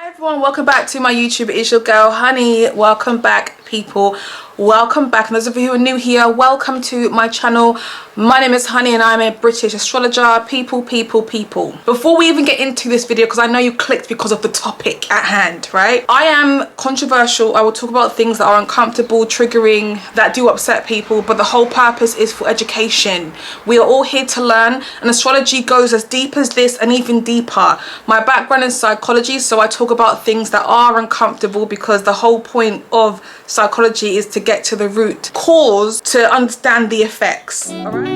Everyone, welcome back to my YouTube. It's your girl Honey. Welcome back, people. Welcome back. And those of you who are new here, welcome to my channel. My name is Honey and I'm a British astrologer. People. Before we even get into this video, because I know you clicked because of the topic at hand, right? I am controversial. I will talk about things that are uncomfortable, triggering, that do upset people, but the whole purpose is for education. We are all here to learn, and astrology goes as deep as this and even deeper. My background is psychology, so I talk about things that are uncomfortable because the whole point of psychology is to get to the root cause to understand the effects. All right.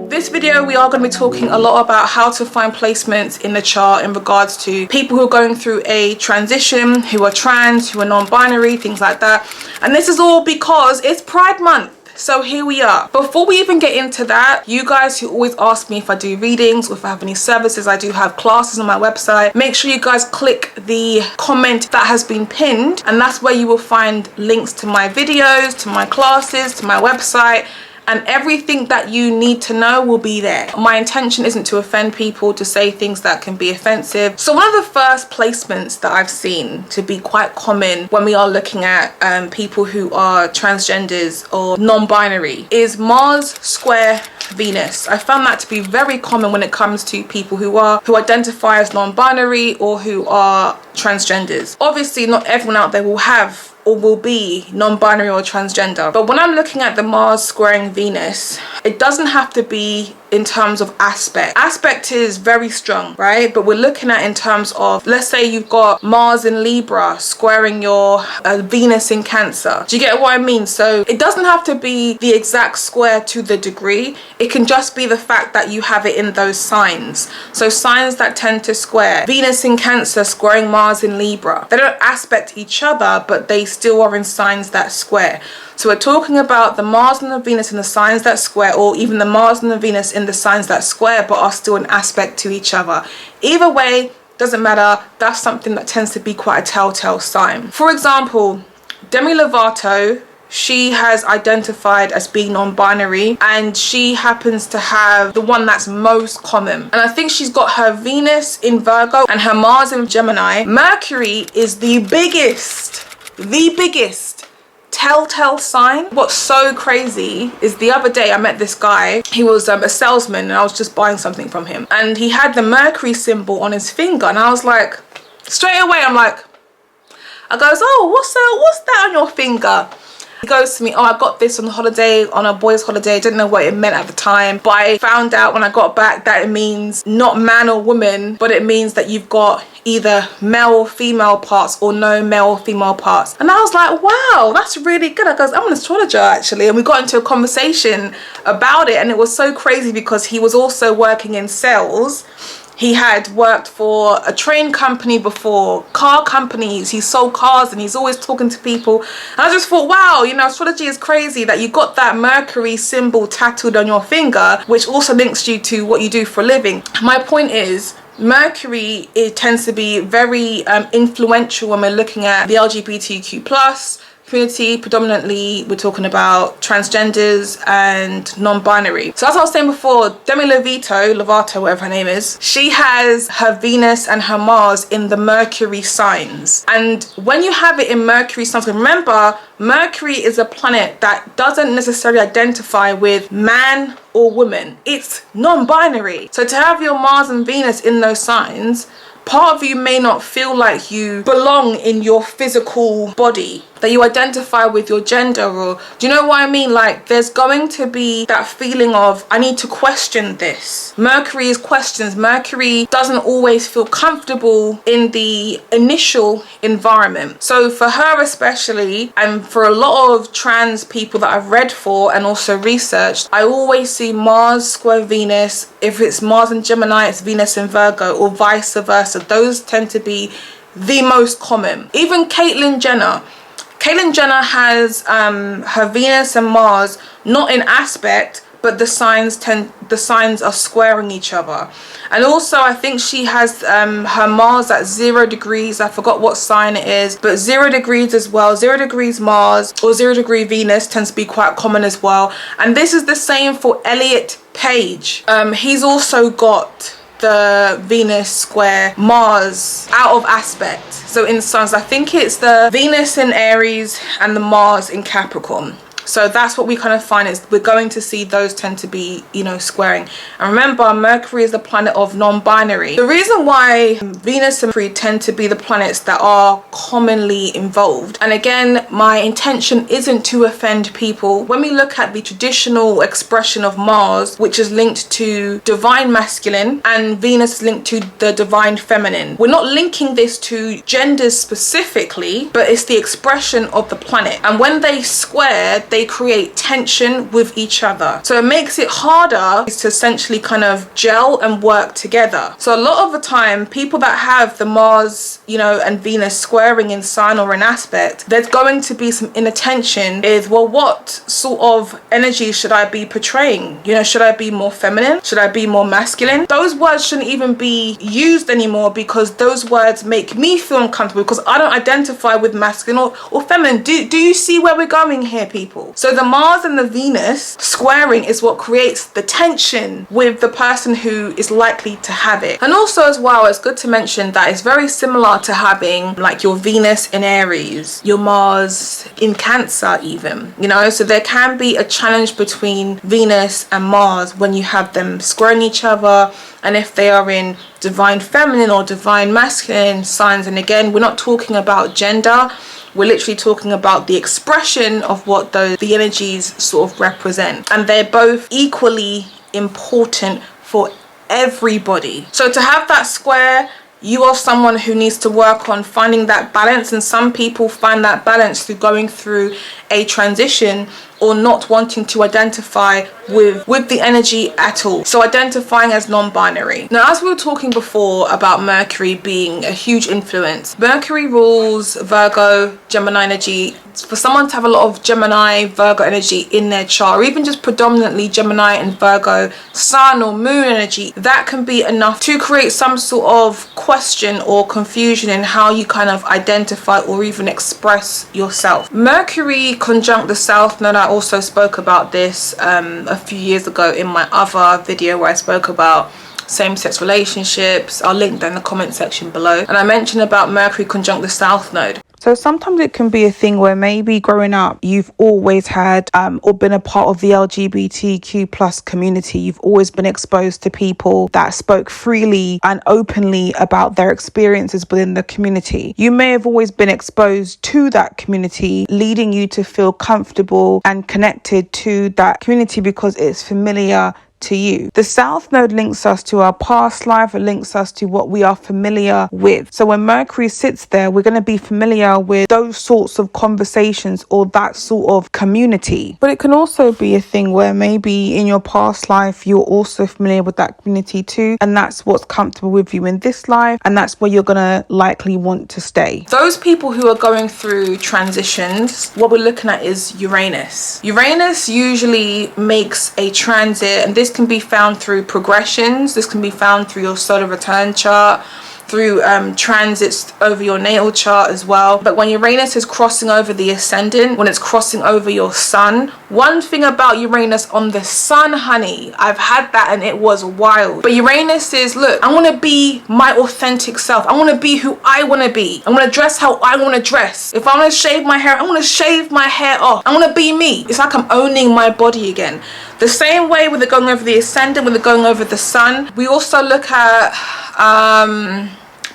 This video we are going to be talking a lot about how to find placements in the chart in regards to people who are going through a transition, who are trans, who are non-binary, things like that. And this is all because it's Pride Month. So here we are. Before we even get into that, you guys who always ask me if I do readings or if I have any services, I do have classes on my website. Make sure you guys click the comment that has been pinned, and that's where you will find links to my videos, to my classes, to my website, and everything that you need to know will be there. My intention isn't to offend people, to say things that can be offensive. So one of the first placements that I've seen to be quite common when we are looking at people who are transgenders or non-binary is Mars square Venus. I found that to be very common when it comes to people who identify as non-binary or who are transgenders. Obviously not everyone out there will have or will be non-binary or transgender, but when I'm looking at the Mars squaring Venus, it doesn't have to be in terms of aspect is very strong, right? But we're looking at in terms of, let's say you've got Mars in Libra squaring your Venus in Cancer. Do you get what I mean? So it doesn't have to be the exact square to the degree. It can just be the fact that you have it in those signs. So signs that tend to square, Venus in Cancer squaring Mars in Libra, they don't aspect each other, but they still are in signs that square. So we're talking about the Mars and the Venus in the signs that square, or even the Mars and the Venus in the signs that square but are still an aspect to each other. Either way, doesn't matter. That's something that tends to be quite a telltale sign. For example, Demi Lovato, she has identified as being non-binary, and she happens to have the one that's most common. And I think she's got her Venus in Virgo and her Mars in Gemini. Mercury is the biggest telltale sign. What's so crazy is the other day I met this guy. He was a salesman and I was just buying something from him, and he had the Mercury symbol on his finger, and I was like, straight away I goes, oh, what's that on your finger? He goes to me, oh, I got this on holiday, on a boy's holiday. I didn't know what it meant at the time, but I found out when I got back that it means not man or woman, but it means that you've got either male or female parts or no male or female parts. And I was like, wow, that's really good. I goes, I'm an astrologer actually. And we got into a conversation about it, and it was so crazy because he was also working in sales. He had worked for a train company before, car companies. He sold cars and he's always talking to people. And I just thought, wow, you know, astrology is crazy that you got that Mercury symbol tattooed on your finger, which also links you to what you do for a living. My point is, Mercury, it tends to be very influential when we're looking at the LGBTQ plus community. Predominantly we're talking about transgenders and non-binary. So as I was saying before, Demi Lovato, whatever her name is, she has her Venus and her Mars in the Mercury signs. And when you have it in Mercury signs, remember, Mercury is a planet that doesn't necessarily identify with man or woman. It's non-binary. So to have your Mars and Venus in those signs, part of you may not feel like you belong in your physical body, that you identify with your gender, or do you know what I mean? Like, there's going to be that feeling of, I need to question this. Mercury is questions. Mercury doesn't always feel comfortable in the initial environment. So for her especially, and for a lot of trans people that I've read for and also researched, I always see Mars square Venus. If it's Mars in Gemini, it's Venus in Virgo, or vice versa. Those tend to be the most common. Even Caitlyn Jenner has her Venus and Mars not in aspect, but the signs are squaring each other. And also I think she has her Mars at 0 degrees. I forgot what sign it is, but 0 degrees as well. 0 degrees Mars or 0 degree Venus tends to be quite common as well. And this is the same for Elliot Page. He's also got the Venus square Mars out of aspect. So in signs, I think it's the Venus in Aries and the Mars in Capricorn. So that's what we kind of find, is we're going to see those tend to be, you know, squaring. And remember, Mercury is the planet of non-binary. The reason why Venus and Mercury tend to be the planets that are commonly involved, and again, my intention isn't to offend people. When we look at the traditional expression of Mars, which is linked to divine masculine, and Venus is linked to the divine feminine, we're not linking this to genders specifically, but it's the expression of the planet. And when they square, they create tension with each other. So it makes it harder to essentially kind of gel and work together. So a lot of the time, people that have the Mars, you know, and Venus squaring in sign or in aspect, there's going to be some inner tension is, well, what sort of energy should I be portraying? You know, should I be more feminine? Should I be more masculine? Those words shouldn't even be used anymore, because those words make me feel uncomfortable, because I don't identify with masculine or feminine. Do you see where we're going here, people? So the Mars and the Venus squaring is what creates the tension with the person who is likely to have it. And also as well, it's good to mention that it's very similar to having like your Venus in Aries, your Mars in Cancer even, you know. So there can be a challenge between Venus and Mars when you have them squaring each other, and if they are in divine feminine or divine masculine signs. And again, we're not talking about gender, we're literally talking about the expression of what the energies sort of represent, and they're both equally important for everybody. So to have that square, you are someone who needs to work on finding that balance, and some people find that balance through going through a transition or not wanting to identify with the energy at all. So identifying as non-binary. Now, as we were talking before about Mercury being a huge influence, Mercury rules Virgo, Gemini energy. For someone to have a lot of Gemini, Virgo energy in their chart, or even just predominantly Gemini and Virgo sun or moon energy, that can be enough to create some sort of question or confusion in how you kind of identify or even express yourself. Mercury conjunct the South Node. I also spoke about this a few years ago in my other video where I spoke about same-sex relationships. I'll link that in the comment section below. And I mentioned about Mercury conjunct the South Node. So sometimes it can be a thing where maybe growing up, you've always had or been a part of the LGBTQ plus community. You've always been exposed to people that spoke freely and openly about their experiences within the community. You may have always been exposed to that community, leading you to feel comfortable and connected to that community because it's familiar to you. The South Node links us to our past life. It links us to what we are familiar with. So when Mercury sits there, we're going to be familiar with those sorts of conversations or that sort of community. But it can also be a thing where maybe in your past life, you're also familiar with that community too. And that's what's comfortable with you in this life. And that's where you're going to likely want to stay. Those people who are going through transitions, what we're looking at is Uranus. Uranus usually makes a transit, and this can be found through progressions. This can be found through your solar return chart, through transits over your natal chart as well. But when Uranus is crossing over the ascendant, when it's crossing over your sun, one thing about Uranus on the sun, honey, I've had that and it was wild. But Uranus is, look, I want to be my authentic self. I want to be who I want to be. I want to dress how I want to dress. If I want to shave my hair, I want to shave my hair off. I want to be me. It's like I'm owning my body again. The same way with it going over the ascendant, with it going over the sun, we also look at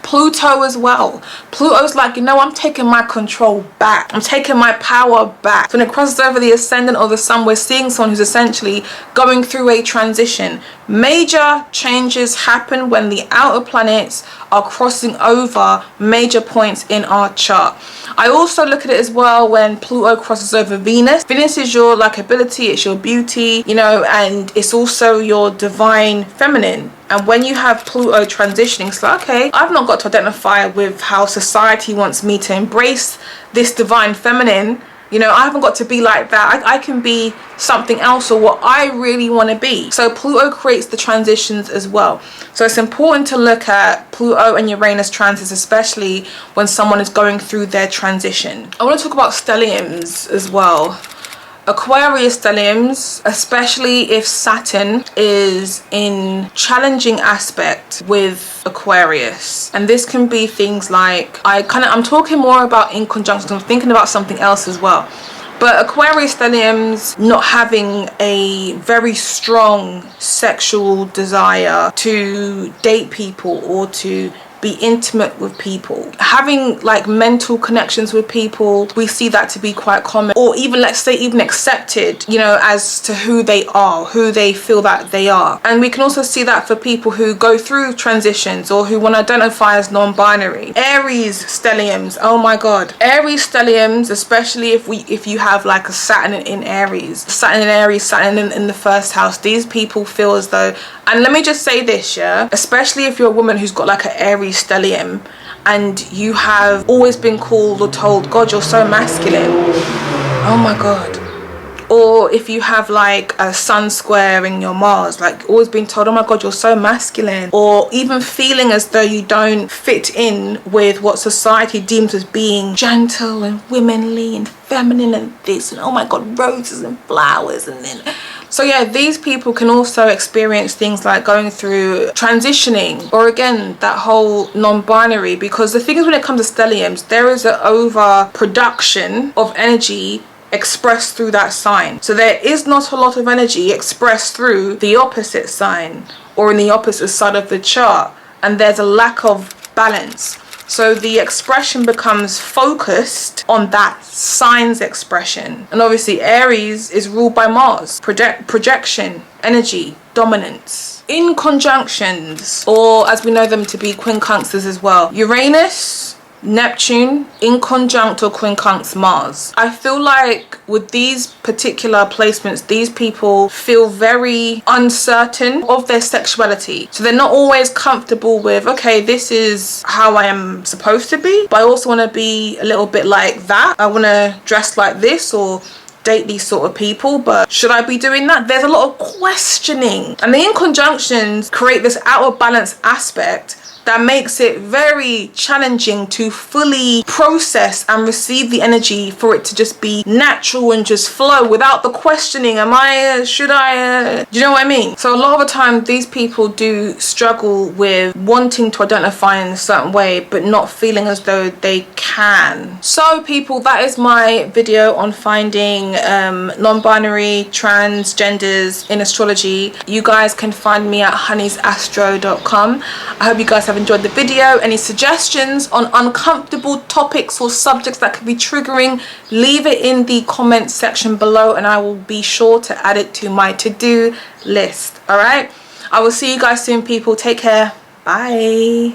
Pluto as well. Pluto's like, you know, I'm taking my control back. I'm taking my power back. So when it crosses over the ascendant or the sun, we're seeing someone who's essentially going through a transition. Major changes happen when the outer planets are crossing over major points in our chart. I also look at it as well when Pluto crosses over Venus. Venus is your like ability, it's your beauty, you know, and it's also your divine feminine. And when you have Pluto transitioning, it's like, okay, I've not got to identify with how society wants me to embrace this divine feminine. You know, I haven't got to be like that. I can be something else or what I really want to be. So Pluto creates the transitions as well. So it's important to look at Pluto and Uranus transits, especially when someone is going through their transition. I want to talk about stelliums as well. Aquarius stelliums, especially if Saturn is in challenging aspect with Aquarius, and this can be things like, I'm talking more about in conjunction, I'm thinking about something else as well. But Aquarius stelliums not having a very strong sexual desire to date people or to be intimate with people, having like mental connections with people, we see that to be quite common, or even, let's say, even accepted, you know, as to who they are, who they feel that they are. And we can also see that for people who go through transitions or who want to identify as non-binary. Aries stelliums, oh my god, Aries stelliums, especially if you have like a Saturn in Aries, Saturn in the first house, these people feel as though, and let me just say this, yeah, especially if you're a woman who's got like an Aries stellium and you have always been called or told, God, you're so masculine, oh my god. Or if you have like a Sun square in your Mars, like always being told, oh my god, you're so masculine. Or even feeling as though you don't fit in with what society deems as being gentle and womanly and feminine and this, and oh my god, roses and flowers. And then, so yeah, these people can also experience things like going through transitioning, or again, that whole non-binary, because the thing is, when it comes to stelliums, there is an overproduction of energy expressed through that sign. So there is not a lot of energy expressed through the opposite sign or in the opposite side of the chart, and there's a lack of balance. So the expression becomes focused on that sign's expression. And obviously Aries is ruled by Mars, projection, energy, dominance. In conjunctions, or as we know them to be quincunxes as well, Uranus, Neptune in conjunct or quincunx Mars. I feel like with these particular placements, these people feel very uncertain of their sexuality. So they're not always comfortable with, okay, this is how I am supposed to be, but I also want to be a little bit like that. I want to dress like this or date these sort of people, but should I be doing that? There's a lot of questioning, and the inconjunctions create this out of balance aspect that makes it very challenging to fully process and receive the energy, for it to just be natural and just flow without the questioning. Should I, do you know what I mean? So a lot of the time these people do struggle with wanting to identify in a certain way but not feeling as though they can. So people, that is my video on finding non-binary transgenders in astrology. You guys can find me at honeysastro.com. I hope you guys have enjoyed the video. Any suggestions on uncomfortable topics or subjects that could be triggering, leave it in the comment section below and I will be sure to add it to my to-do list. All right, I will see you guys soon, people. Take care. Bye.